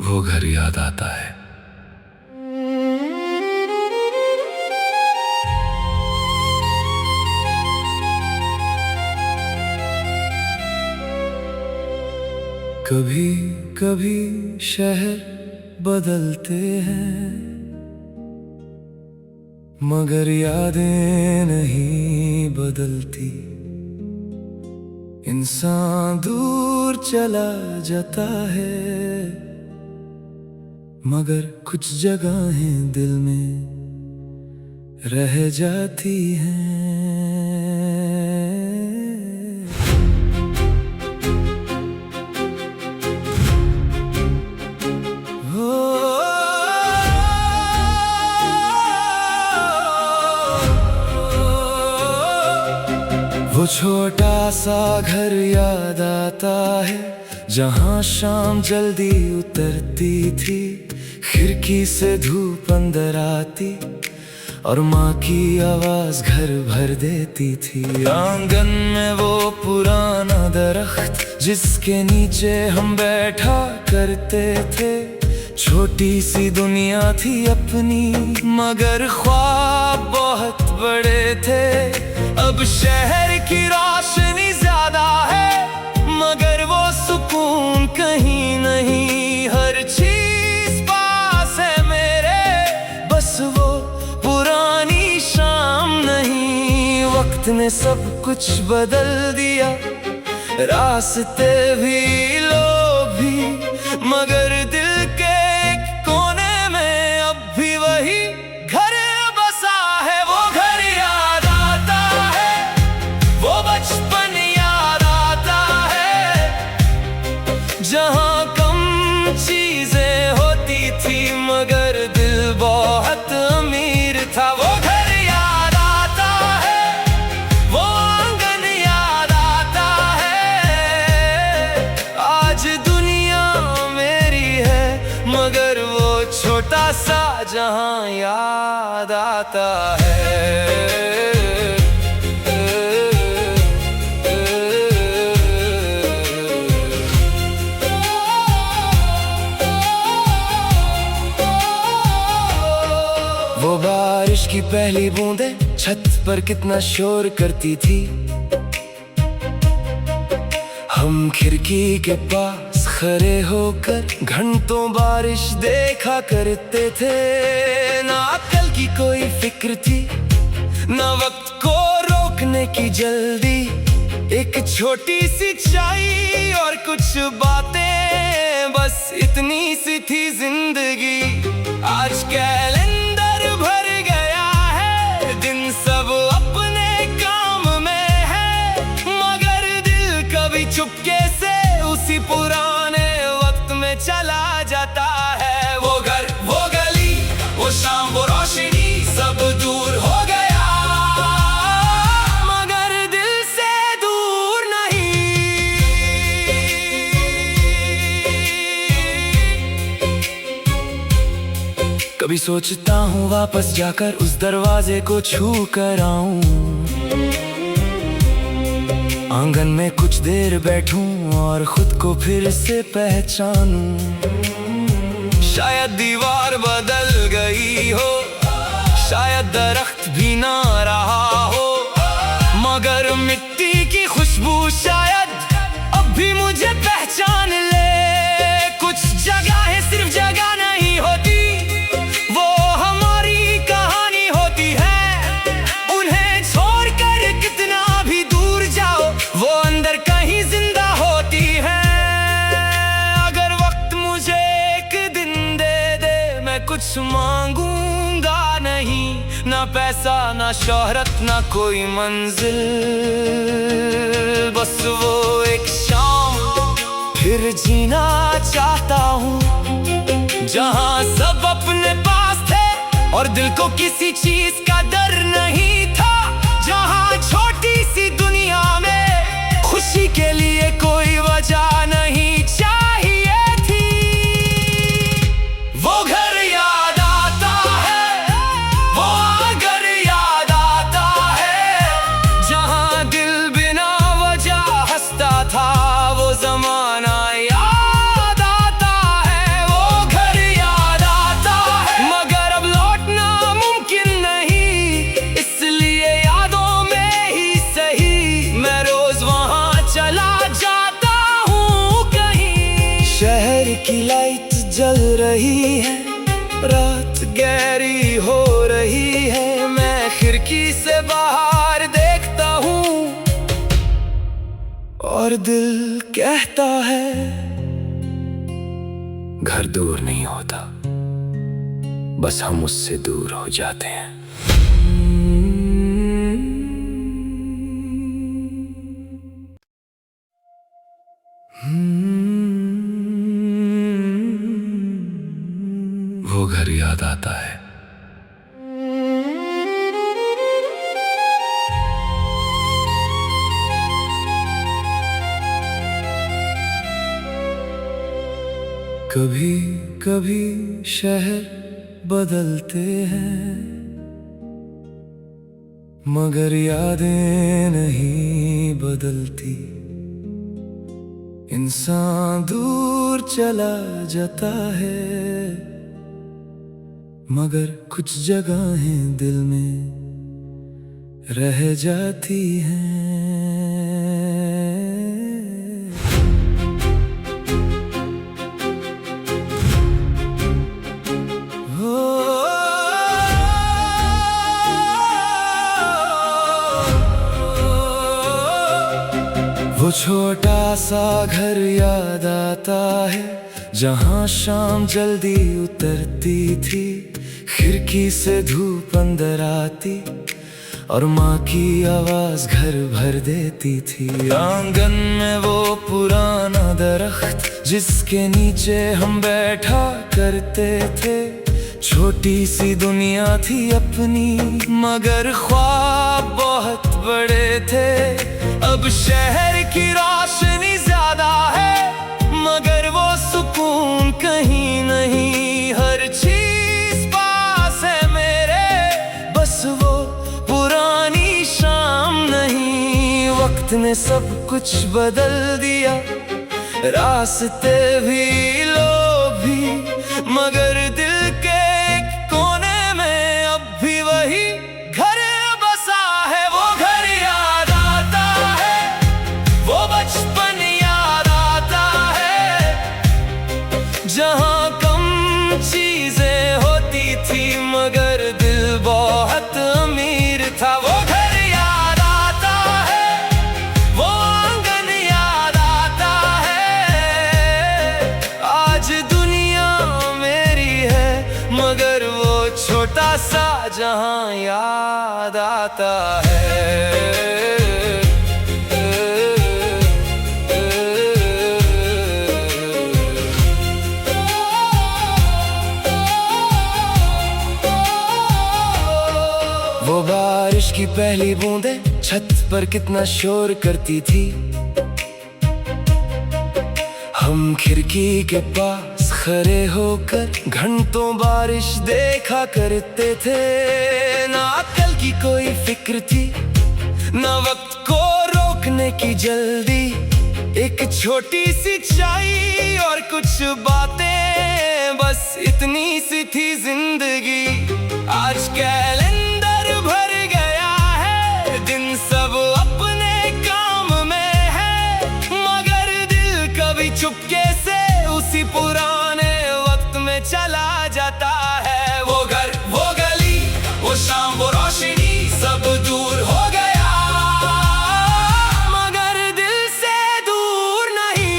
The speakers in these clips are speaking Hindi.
वो घर याद आता है। कभी कभी शहर बदलते हैं, मगर यादें नहीं बदलती। इंसान दूर चला जाता है, मगर कुछ जगहें दिल में रह जाती हैं। वो छोटा सा घर याद आता है, जहाँ शाम जल्दी उतरती थी। खिड़की से धूप अंदर आती और माँ की आवाज घर भर देती थी। आंगन में वो पुराना दरख्त जिसके नीचे हम बैठा करते थे। छोटी सी दुनिया थी अपनी, मगर ख्वाब बहुत बड़े थे। अब शहर की रोशनी ज्यादा है, मगर वो सुकून कहीं नहीं। हर चीज पास है मेरे, बस वो पुरानी शाम नहीं। वक्त ने सब कुछ बदल दिया, रास्ते भी, लोग भी, मगर दिल के एक कोने में अब भी वही घर बसा है। वो घर याद आता है, वो बचपन याद आता है, जहाँ कम चीजें होती थी मगर दिल बहुत अमीर था। वो घर याद आता है, वो आंगन याद आता है। आज दुनिया मेरी है, मगर वो छोटा सा जहाँ याद आता है। वो बारिश की पहली बूंदें छत पर कितना शोर करती थी। हम खिड़की के पास खड़े होकर घंटों बारिश देखा करते थे। ना कल की कोई फिक्र थी, ना वक्त को रोकने की जल्दी। एक छोटी सी चाय और कुछ बातें, बस इतनी सी थी जिंदगी। आज कैलेंडर भर गया है, दिन सब अपने काम में है, मगर दिल कभी चुपके से उसी पुराने वक्त में चला जाता है। वो घर, वो गली, वो शाम, वो रोशनी, सब दूर हो गया, मगर दिल से दूर नहीं। कभी सोचता हूँ वापस जाकर उस दरवाजे को छू कर आऊं। आंगन में कुछ देर बैठूं और खुद को फिर से पहचानूं। शायद दीवार बदल गई हो, शायद दरख्त भी ना रहा हो, मगर मिट्टी की खुशबू शायद अब भी मुझे पहचान ले। कुछ जगहें सिर्फ जगह नहीं होती, वो हमारी कहानी होती है। उन्हें छोड़कर कितना भी दूर जाओ, वो अंदर कहीं जिंदा होती है। अगर वक्त मुझे एक दिन दे दे, मैं कुछ मांगूंगा नहीं। ना पैसा, ना शोहरत, ना कोई मंजिल, बस वो एक शाम फिर जीना चाहता हूँ, जहाँ सब अपने पास थे और दिल को किसी चीज का डर नहीं था। जहाँ छोटी सी दुनिया में खुशी के लिए कोई वजह नहीं चाहिए थी। वो घर याद आता है, वो आंगन याद आता है, जहाँ दिल बिना वजह हंसता रही है, रात गहरी हो रही है। मैं खिड़की से बाहर देखता हूँ और दिल कहता है घर दूर नहीं होता, बस हम उससे दूर हो जाते हैं। वो घर याद आता है। कभी कभी शहर बदलते हैं, मगर यादें नहीं बदलती। इंसान दूर चला जाता है, मगर कुछ जगहें दिल में रह जाती हैं। वो छोटा सा घर याद आता है, जहाँ शाम जल्दी उतरती थी। खिड़की से धूप अंदर आती और माँ की आवाज घर भर देती थी। आंगन में वो पुराना दरख्त जिसके नीचे हम बैठा करते थे। छोटी सी दुनिया थी अपनी, मगर ख्वाब बहुत बड़े थे। अब शहर की रोशनी ज्यादा है, मगर वो सुकून कहीं नहीं। हर चीज पास है मेरे, बस वो पुरानी शाम नहीं। वक्त ने सब कुछ बदल दिया, रास्ते भी, लोग भी, मगर दिल के एक कोने में अब भी वही घर बसा है। वो घर याद आता है, वो बचपन याद आता है, जहाँ कम चीजें होती थी मगर दिल बहुत अमीर था। वो घर याद आता है, वो आंगन याद आता है। आज दुनिया मेरी है, मगर वो छोटा सा जहाँ याद आता है। वो बारिश की पहली बूंदें छत पर कितना शोर करती थी। हम खिड़की के पास खड़े होकर घंटों बारिश देखा करते थे। ना अक्ल की कोई फिक्र थी, ना वक्त को रोकने की जल्दी। एक छोटी सी चाय और कुछ बातें, बस इतनी सी थी जिंदगी। आज कैलेंडर भर गया है, दिन सब अपने काम में है, मगर दिल कभी चुपके से उसी पुराने वक्त में चला जाता है। वो घर, वो गली, वो शाम, वो रोशनी, सब दूर हो गया, मगर दिल से दूर नहीं।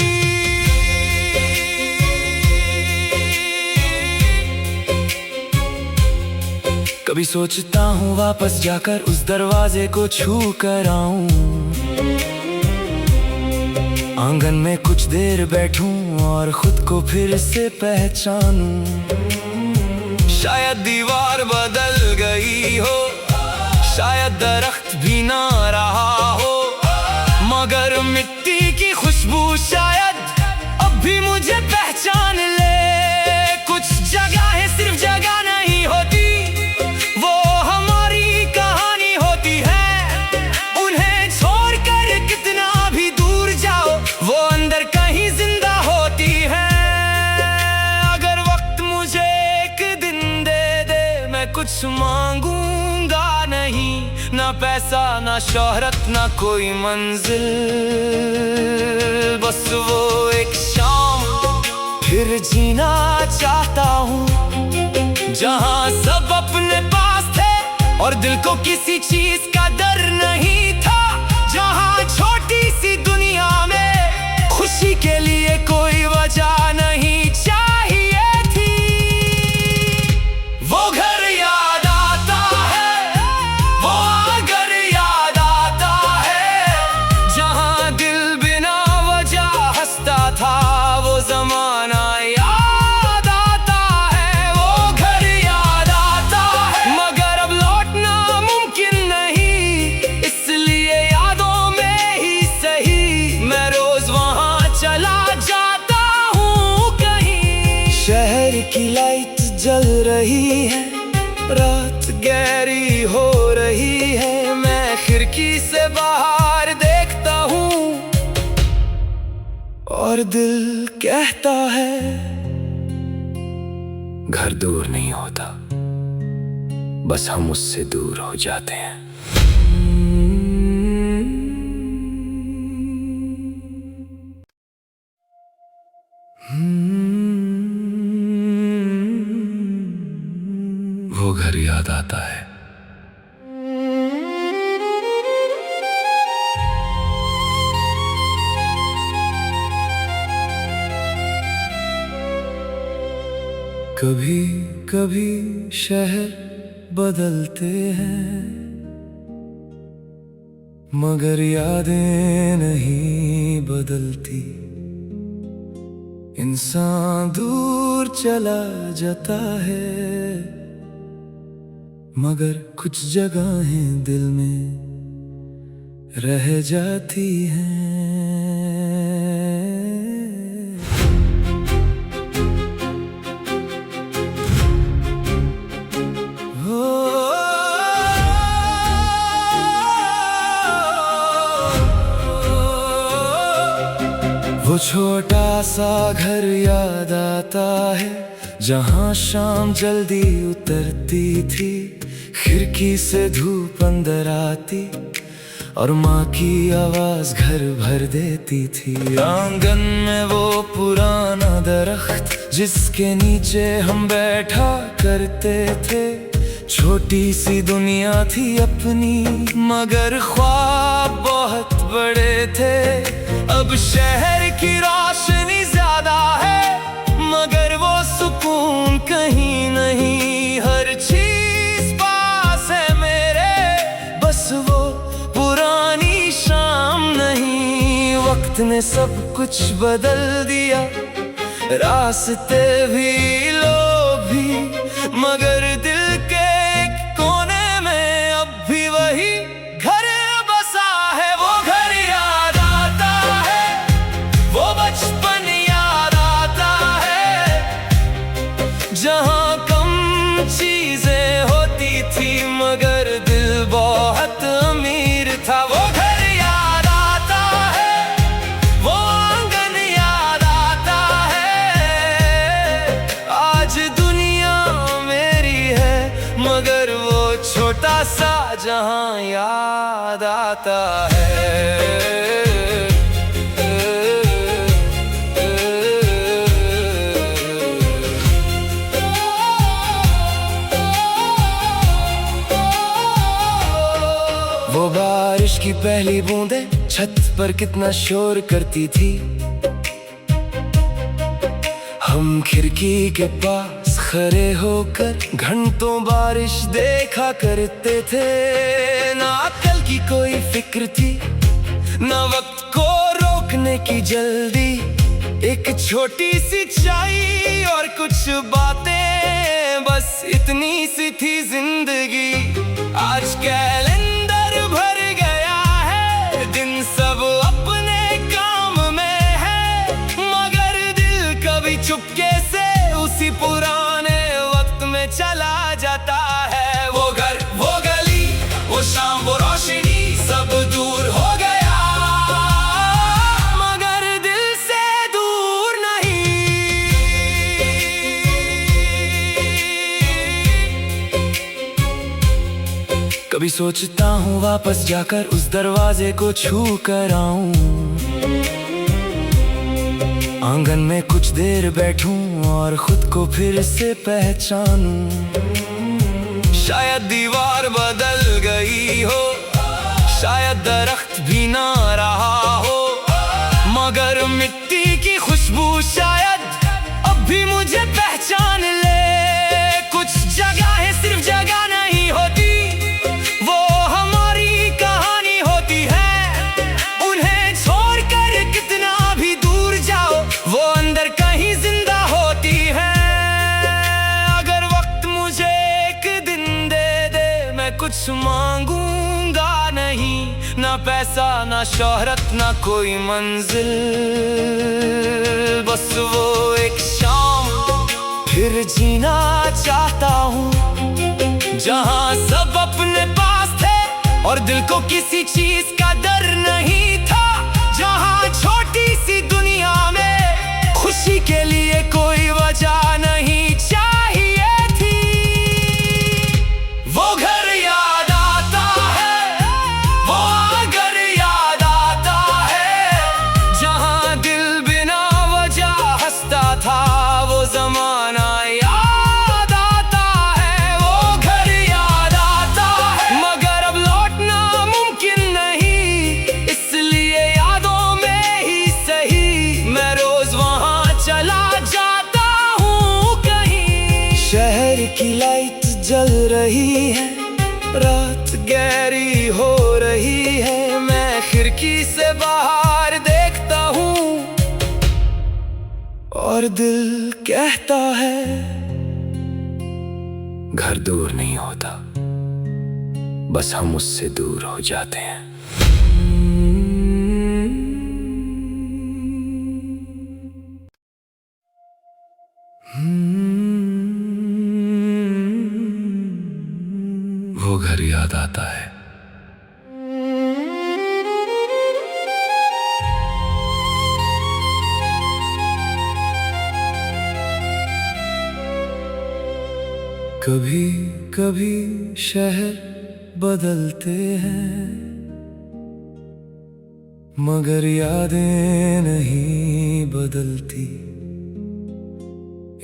कभी सोचता हूँ वापस जाकर उस दरवाजे को छू कर आऊं, आंगन में कुछ देर बैठूं और खुद को फिर से पहचानूं। शायद दीवार बदल गई हो, शायद दरख्त भी ना रहा हो, मगर मिट्टी की खुशबू शायद अब भी मुझे पहचान ले। कुछ जगहें सिर्फ जगह नहीं होती, वो हमारी कहानी होती है। उन्हें छोड़कर कितना भी दूर जाओ, वो अंदर कहीं जिंदा होती है। अगर वक्त मुझे एक दिन दे दे, मैं कुछ मांगूंगा नहीं, ना पैसा, ना शोहरत, ना कोई मंजिल। बस वो एक शाम फिर जीना चाहता हूँ, जहाँ सब अपने पास थे और दिल को किसी चीज का डर नहीं था, जहाँ छोटी सी दुनिया में खुशी के लिए कोई वजह नहीं चाहिए थी। वो घर याद आता है, वो आंगन याद आता है, जहाँ दिल बिना वजह हंसता था, वो जमाना याद आता है। वो घर याद आता है, मगर अब लौटना मुमकिन नहीं, इसलिए यादों में ही सही मैं रोज वहाँ चला जाता हूँ कहीं। शहर की लाइट जल रही है, रात गहरी हो रही है, मैं खिड़की से बाहर देखता हूँ और दिल कहता है घर दूर नहीं होता, बस हम उससे दूर हो जाते हैं। वो घर याद आता है। कभी कभी शहर बदलते हैं, मगर यादें नहीं बदलती। इंसान दूर चला जाता है, मगर कुछ जगहें दिल में रह जाती हैं। वो छोटा सा घर याद आता है, जहाँ शाम जल्दी उतरती थी, खिड़की से धूप अंदर आती और माँ की आवाज घर भर देती थी। आंगन में वो पुराना दरख्त जिसके नीचे हम बैठा करते थे, छोटी सी दुनिया थी अपनी, मगर ख्वाब बहुत बड़े थे। अब शहर की रोशनी ज्यादा है, मगर वो सुकून कहीं नहीं। हर चीज पास है मेरे, बस वो पुरानी शाम नहीं। वक्त ने सब कुछ बदल दिया, रास्ते भी, लोग भी, मगर दिल के एक कोने में अब भी वही घर बसा है। वो घर याद आता है, वो बचपन याद आता है, जहाँ कम चीजें होती थी, मगर दिल बहुत अमीर था। वो घर याद आता है, वो आंगन याद आता है। आज दुनिया मेरी है, मगर वो छोटा सा जहाँ याद आता है। वो बारिश की पहली बूंदें छत पर कितना शोर करती थी, हम खिड़की के पास खड़े होकर घंटों बारिश देखा करते थे। ना कल की कोई फिक्र थी, ना वक्त को रोकने की जल्दी, एक छोटी सी चाय और कुछ बातें, बस इतनी सी थी जिंदगी। आज कैलेंडर भर गया है, दिन सब अपने काम में है, मगर दिल कभी चुपके से उसी पुराने वक्त में चला जाता है। वो घर, वो गली, वो शाम, वो रोशनी, सब दूर हो गया, मगर दिल से दूर नहीं। कभी सोचता हूँ वापस जाकर उस दरवाजे को छू कर आऊं, आंगन में कुछ देर बैठूं और खुद को फिर से पहचानूं। शायद दीवार बदल गई हो, शायद दरख्त भी ना रहा हो, मगर मिट्टी की खुशबू शायद अब भी मुझे पहचान ले। कुछ जगहें सिर्फ जगह नहीं होती, वो हमारी कहानी होती है। उन्हें छोड़कर कितना भी दूर जाओ, वो अंदर कहीं जिंदा होती है। अगर वक्त मुझे एक दिन दे दे, मैं कुछ मांगूंगा नहीं, ना पैसा ना शोहरत ना कोई मंजिल, बस वो एक शाम फिर जीना चाहता हूँ, जहाँ सब अपने पास थे और दिल को किसी चीज का डर नहीं था। जहाँ छोटी सी दुनिया में खुशी के लिए कोई वजह नहीं चाहिए थी। वो घर याद आता है, वो आंगन याद आता है, जहाँ दिल बिना वजह हंसता था। वो जमाना याद आता है, वो घर याद आता है, मगर अब लौटना मुमकिन नहीं, इसलिए यादों में ही सही मैं रोज वहाँ चला जाता हूँ कहीं। शहर की लाइट जल रही है, रात गहरी हो रही है, मैं खिड़की से बाहर देखता हूँ और दिल कहता है घर दूर नहीं होता, बस हम उससे दूर हो जाते हैं। वो घर याद आता है। कभी कभी शहर बदलते हैं, मगर यादें नहीं बदलती।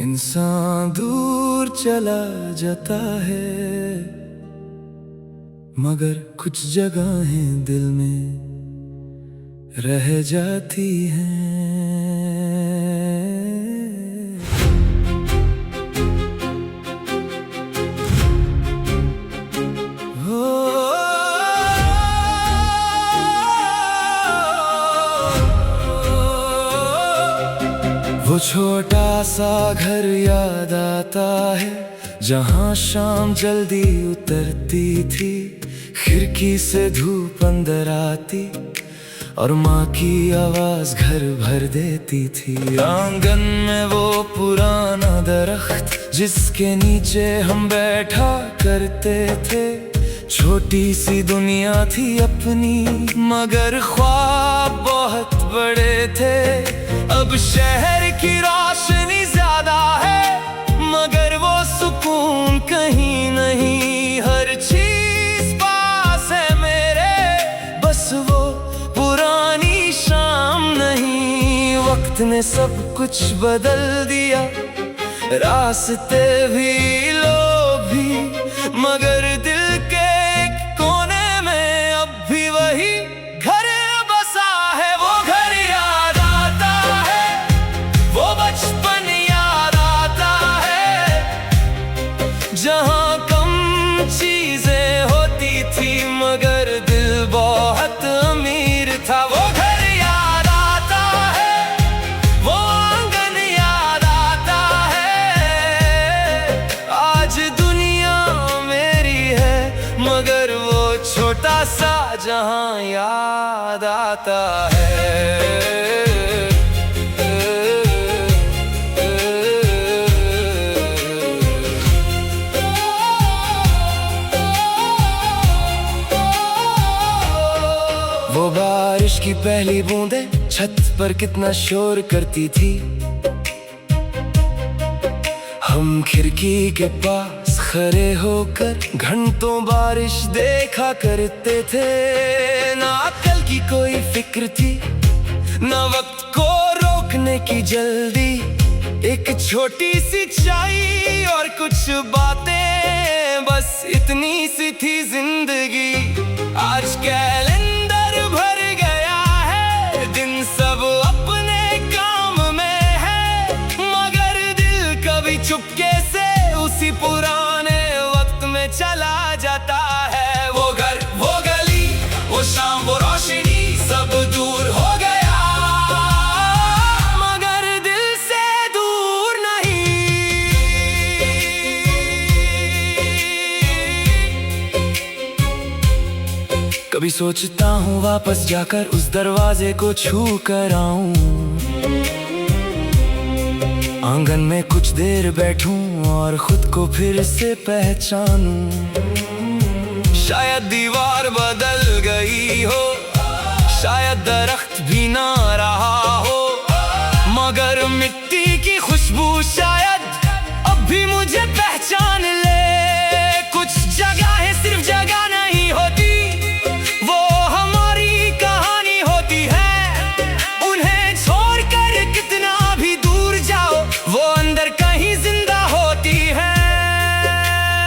इंसान दूर चला जाता है, मगर कुछ जगहें दिल में रह जाती हैं। वो छोटा सा घर याद आता है, जहाँ शाम जल्दी उतरती थी, खिड़की से धूप अंदर आती और माँ की आवाज घर भर देती थी। आंगन में वो पुराना दरख्त जिसके नीचे हम बैठा करते थे, छोटी सी दुनिया थी अपनी, मगर ख्वाब बहुत बड़े थे। अब शहर की रोशनी ज्यादा है, मगर वो सुकून कहीं नहीं। हर चीज पास है मेरे, बस वो पुरानी शाम नहीं। वक्त ने सब कुछ बदल दिया, रास्ते भी लोग भी, मगर दिल के एक कोने में अब भी वही घर बसा है। वो घर याद आता है, वो बचपन याद आता है, जहाँ कम चीजें होती थी मगर दिल बहुत अमीर था। वो घर याद आता है, वो आंगन याद आता है। आज दुनिया मेरी है, मगर वो छोटा सा जहाँ याद आता है। वो बारिश की पहली बूंदें छत पर कितना शोर करती थी, हम खिड़की के पास खड़े होकर घंटों बारिश देखा करते थे। ना अक्ल की कोई फिक्र थी, ना वक्त को रोकने की की जल्दी, एक छोटी सी चाय और कुछ बातें, बस इतनी सी थी जिंदगी। आज कैलेंडर भर गया है, दिन सब अपने काम में है, मगर दिल कभी चुपके से उसी पुराने वक्त में चला जाता है। वो घर, वो गली, वो शाम, वो रोशनी, सब दूर हो गया, मगर दिल से दूर नहीं। कभी सोचता हूँ वापस जाकर उस दरवाजे को छू कर आऊं, आंगन में कुछ देर बैठूं और खुद को फिर से पहचानूं। शायद दीवार बदल गई हो, शायद दरख्त भी ना रहा हो, मगर मिट्टी की खुशबू शायद अब भी मुझे पहचान ले। कुछ जगहें सिर्फ जगह नहीं होती, वो हमारी कहानी होती है। उन्हें छोड़कर कितना भी दूर जाओ, वो अंदर कहीं जिंदा होती है।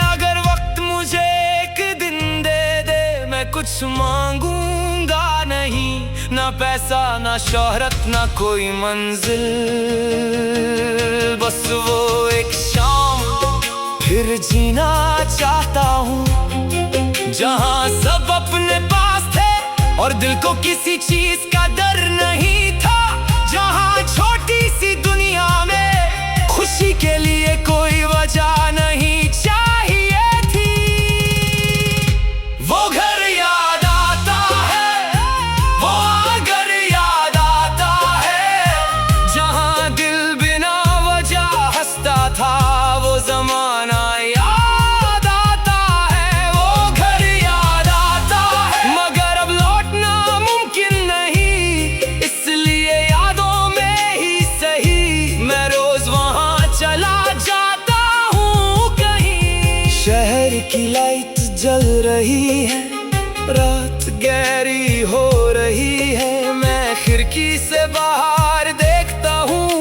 अगर वक्त मुझे एक दिन दे दे, मैं कुछ मांगूंगा नहीं, ना पैसा, ना शोहरत, ना कोई मंजिल, बस वो एक शाम फिर जीना चाहता हूँ, जहाँ सब अपने पास थे और दिल को किसी चीज का डर नहीं था, जहाँ छोटी सी दुनिया में खुशी के लिए कोई वजह नहीं चाहिए थी। वो घर याद आता है, वो आंगन याद आता है, जहाँ दिल बिना वजह हंसता था, वो जमाना याद आता है। वो घर याद आता है, मगर अब लौटना मुमकिन नहीं, इसलिए यादों में ही सही मैं रोज वहाँ चला जाता हूँ कहीं। शहर की लाइट जल रही है, रात गहरी हो रही है, मैं खिड़की से बाहर देखता हूँ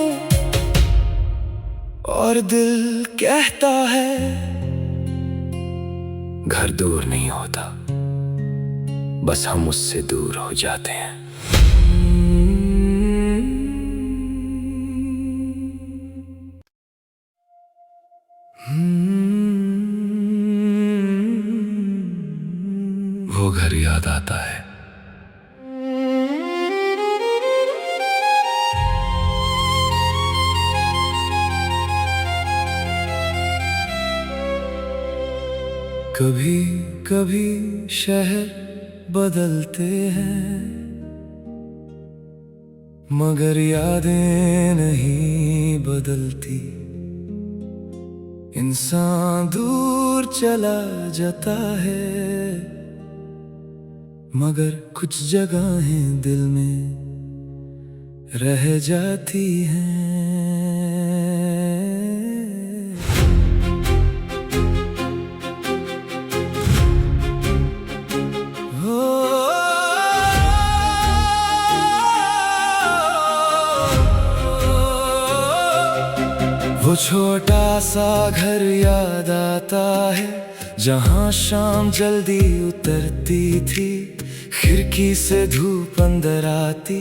और दिल कहता है घर दूर नहीं होता, बस हम उससे दूर हो जाते हैं। वो घर याद आता है। कभी कभी शहर बदलते हैं, मगर यादें नहीं बदलती। इंसान दूर चला जाता है, मगर कुछ जगहें दिल में रह जाती हैं। वो छोटा सा घर याद आता है, जहाँ शाम जल्दी उतरती थी, खिड़की से धूप अंदर आती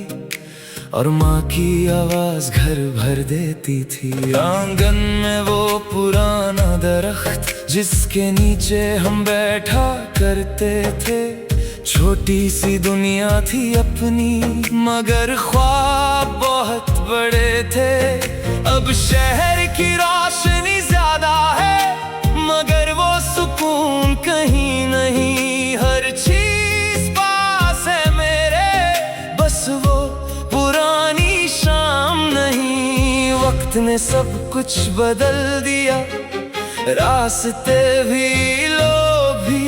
और माँ की आवाज घर भर देती थी। आंगन में वो पुराना दरख्त जिसके नीचे हम बैठा करते थे, छोटी सी दुनिया थी अपनी, मगर ख्वाब बहुत बड़े थे। अब शहर की रोशनी ज्यादा है, मगर वो सुकून कहीं नहीं। हर चीज पास है मेरे, बस वो पुरानी शाम नहीं। वक्त ने सब कुछ बदल दिया, रास्ते भी, लोग भी,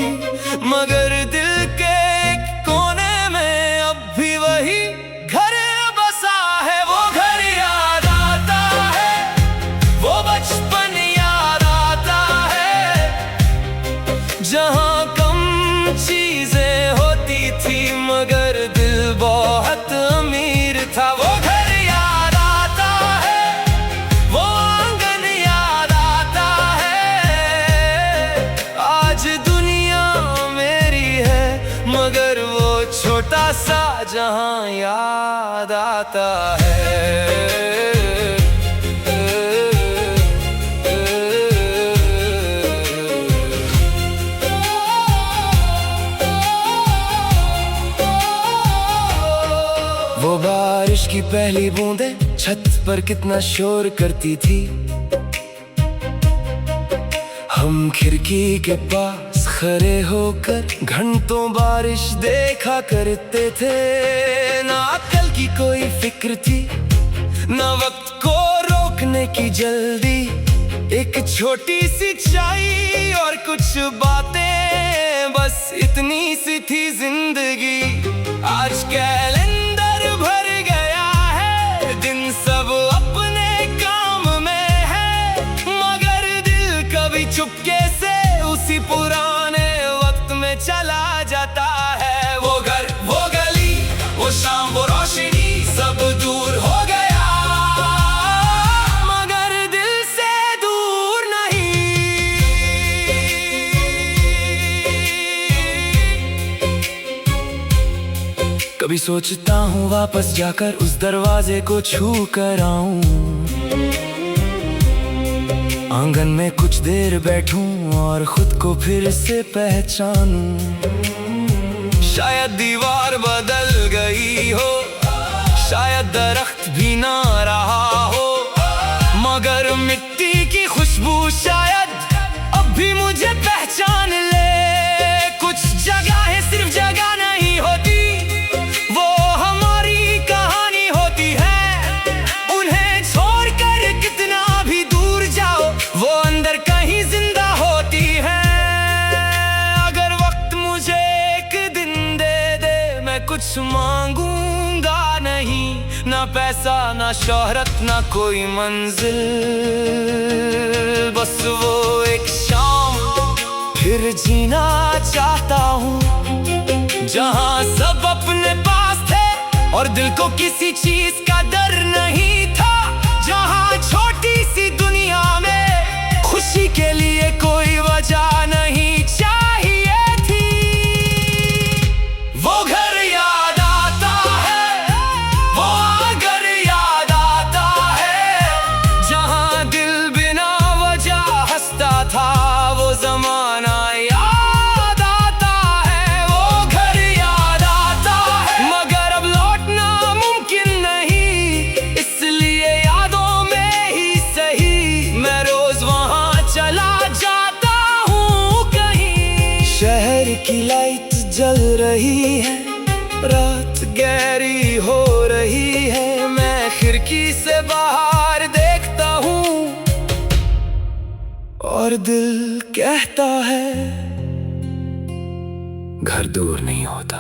मगर दिल के एक कोने में अब भी वही घर बसा है। वो घर याद आता है, वो बचपन याद आता है, जहाँ कम चीजें होती थी मगर दिल बहुत अमीर था। वो घर याद आता याद आता है। वो बारिश की पहली बूंदें छत पर कितना शोर करती थी। हम खिड़की के पास खड़े होकर घंटों बारिश देखा करते थे। ना कल की कोई फिक्र थी, ना वक्त को रोकने की जल्दी। एक छोटी सी चाय और कुछ बातें, बस इतनी सी थी जिंदगी। आज कैलेंडर भर गया है, दिन सब अपने काम में है, मगर दिल कभी चुपके से उसी पुराने वक्त में चला जाता है। वो घर, वो गली, वो शाम, वो रोशनी, सब दूर हो गया, मगर दिल से दूर नहीं। कभी सोचता हूँ वापस जाकर उस दरवाजे को छू कर आऊं, आंगन में कुछ देर बैठूं और खुद को फिर से पहचानूं। शायद दीवार बदल गई हो, शायद दरख्त भी ना रहा हो, मगर मिट्टी की खुशबू शायद अब भी मुझे पहचान ले। कुछ जगहें सिर्फ जगह नहीं होती, वो हमारी कहानी होती है। उन्हें छोड़कर कितना भी दूर जाओ, वो अंदर कहीं जिंदा होती है। अगर वक्त मुझे एक दिन दे दे, मैं कुछ मांगूंगा नहीं, ना पैसा, ना शोहरत, ना कोई मंजिल, बस वो एक शाम फिर जीना चाहता हूँ, जहाँ सब अपने पास थे और दिल को किसी चीज का डर नहीं था। जहाँ छोटी सी दुनिया में खुशी के लिए कोई वजह नहीं चाहिए थी। वो घर याद आता है, वो आंगन याद आता है, जहाँ दिल बिना वजह हंसता था। वो जमाना याद आता है, वो घर याद आता है, मगर अब लौटना मुमकिन नहीं, इसलिए यादों में ही सही मैं रोज वहाँ चला जाता हूँ कहीं। शहर की लाइट जल रही है, रात गहरी हो रही है, मैं खिड़की से बाहर देखता हूँ और दिल कहता है घर दूर नहीं होता,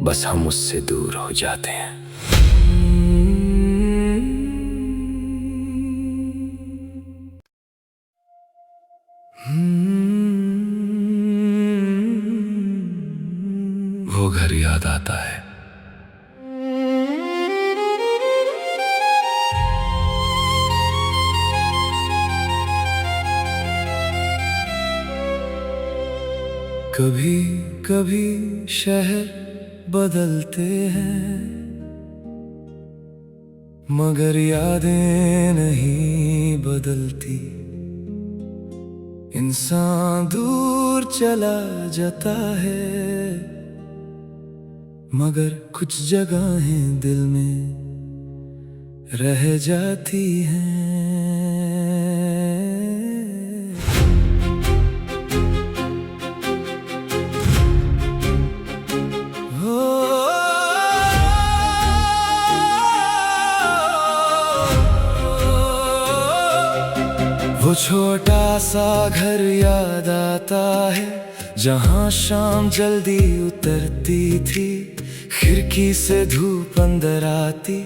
बस हम उससे दूर हो जाते हैं। वो घर याद आता है। कभी कभी शहर बदलते हैं, मगर यादें नहीं बदलती। इंसान दूर चला जाता है, मगर कुछ जगहें दिल में रह जाती हैं। वो छोटा सा घर याद आता है, जहाँ शाम जल्दी उतरती थी, खिड़की से धूप अंदर आती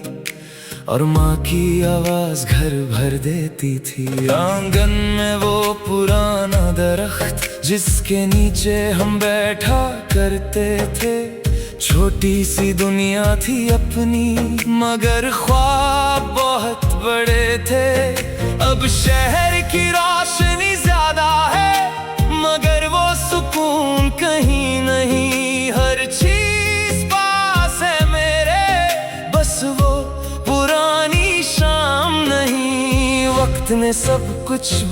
और माँ की आवाज घर भर देती थी। आंगन में वो पुराना दरख्त जिसके नीचे हम बैठा करते थे, छोटी सी दुनिया थी अपनी, मगर ख्वाब बहुत बड़े थे। अब शहर की रोशनी ज्यादा है, मगर वो सुकून कहीं नहीं। हर चीज पास वक्त ने सब कुछ